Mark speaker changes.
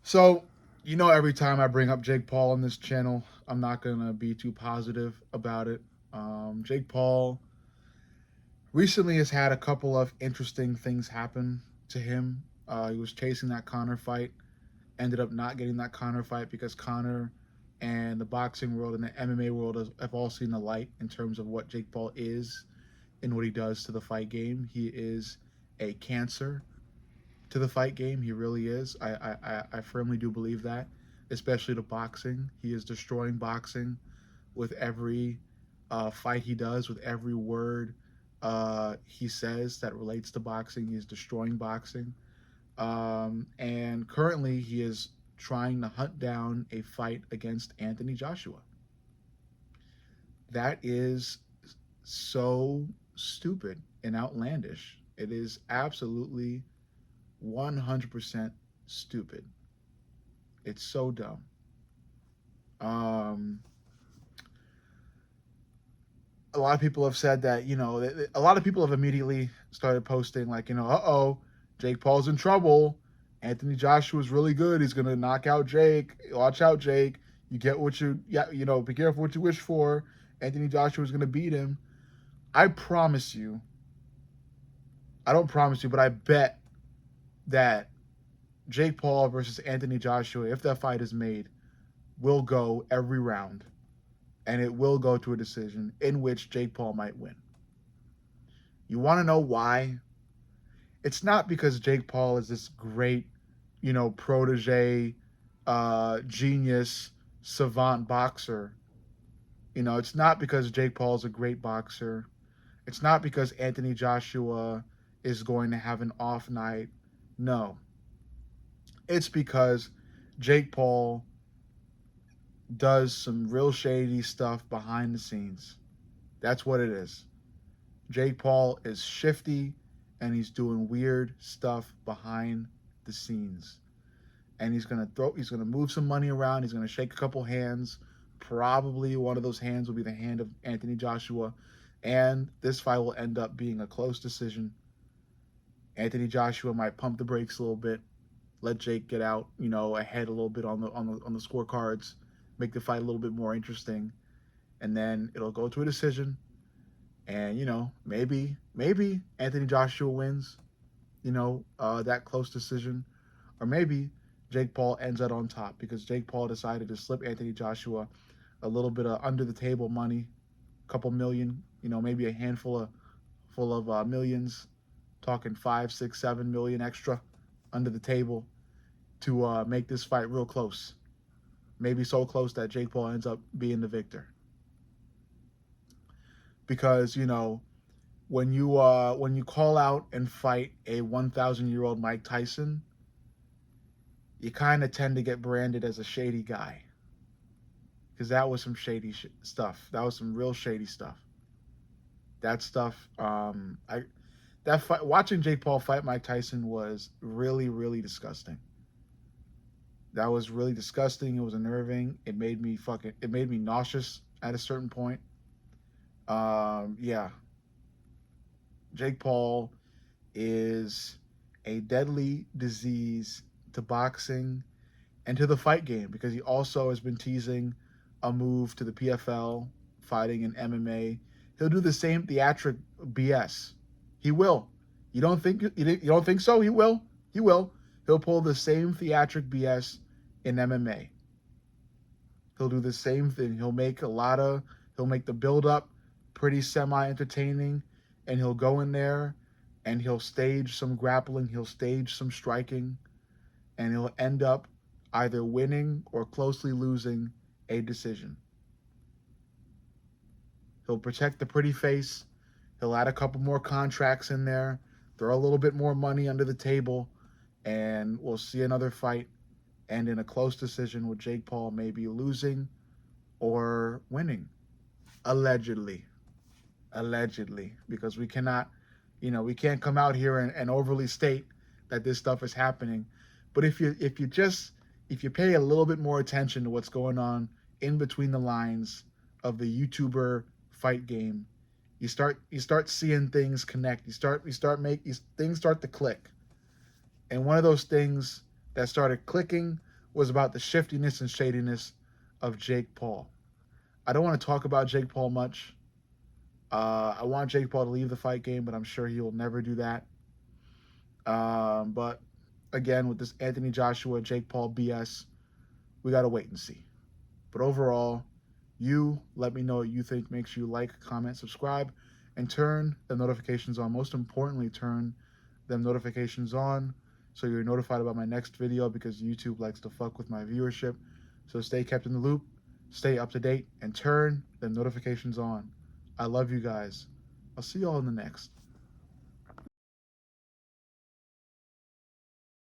Speaker 1: So, every time I bring up Jake Paul on this channel, I'm not going to be too positive about it. Jake Paul recently has had a couple of interesting things happen to him. He was chasing that Conor fight, ended up not getting that Conor fight because Conor and the boxing world and the MMA world have all seen the light in terms of what Jake Paul is and what he does to the fight game. He is a cancer to the fight game. He really is. I firmly do believe that, especially to boxing. He is destroying boxing with every fight he does, with every word he says that relates to boxing. He is destroying boxing. And currently, he is trying to hunt down a fight against Anthony Joshua. That is so stupid and outlandish. It is absolutely 100% stupid. It's so dumb. Um, a lot of people have said that, a lot of people have immediately started posting, like, Jake Paul's in trouble. Anthony Joshua's really good. He's going to knock out Jake. Watch out, Jake. You get what be careful what you wish for. Anthony Joshua's going to beat him. I promise you, I don't promise you, but I bet that Jake Paul versus Anthony Joshua, if that fight is made, will go every round, and it will go to a decision in which Jake Paul might win. You want to know why? It's not because Jake Paul is this great, protege, genius, savant boxer. It's not because Jake Paul is a great boxer. It's not because Anthony Joshua is going to have an off night. No. It's because Jake Paul does some real shady stuff behind the scenes. That's what it is. Jake Paul is shifty and he's doing weird stuff behind the scenes. And he's gonna move some money around, he's gonna shake a couple hands. Probably one of those hands will be the hand of Anthony Joshua. And this fight will end up being a close decision. Anthony Joshua might pump the brakes a little bit, let Jake get out, ahead a little bit on the scorecards, make the fight a little bit more interesting, and then it'll go to a decision. And maybe Anthony Joshua wins, that close decision, or maybe Jake Paul ends up on top because Jake Paul decided to slip Anthony Joshua a little bit of under the table money, a couple million, maybe a handful of full of millions, talking 5, 6, 7 million extra under the table to make this fight real close. Maybe so close that Jake Paul ends up being the victor. Because when you call out and fight a 1,000-year-old Mike Tyson, you kind of tend to get branded as a shady guy. Because that was some shady stuff. That was some real shady stuff. That stuff, watching Jake Paul fight Mike Tyson was really, really disgusting. That was really disgusting. It was unnerving. It made me nauseous at a certain point. Yeah, Jake Paul is a deadly disease to boxing and to the fight game because he also has been teasing a move to the PFL, fighting in MMA. He'll do the same theatric BS. He will. You don't think so? He will. He will. He'll pull the same theatric BS in MMA. He'll do the same thing. He'll make the build up pretty semi entertaining, and he'll go in there and he'll stage some grappling, he'll stage some striking, and he'll end up either winning or closely losing a decision. He'll protect the pretty face. He'll add a couple more contracts in there, throw a little bit more money under the table, and we'll see another fight end in a close decision with Jake Paul maybe losing or winning. Allegedly. Allegedly. Because we can't come out here and overly state that this stuff is happening. But if you pay a little bit more attention to what's going on in between the lines of the YouTuber fight game, you start seeing things connect. Things start to click. And one of those things that started clicking was about the shiftiness and shadiness of Jake Paul. I don't want to talk about Jake Paul much. I want Jake Paul to leave the fight game, but I'm sure he will never do that. But again, with this Anthony Joshua, Jake Paul BS, we got to wait and see. But overall, you let me know what you think. Make sure you like, comment, subscribe, and turn the notifications on. Most importantly, turn them notifications on so you're notified about my next video, because YouTube likes to fuck with my viewership. So stay kept in the loop, stay up to date, and turn the notifications on. I love you guys. I'll see you all in the next.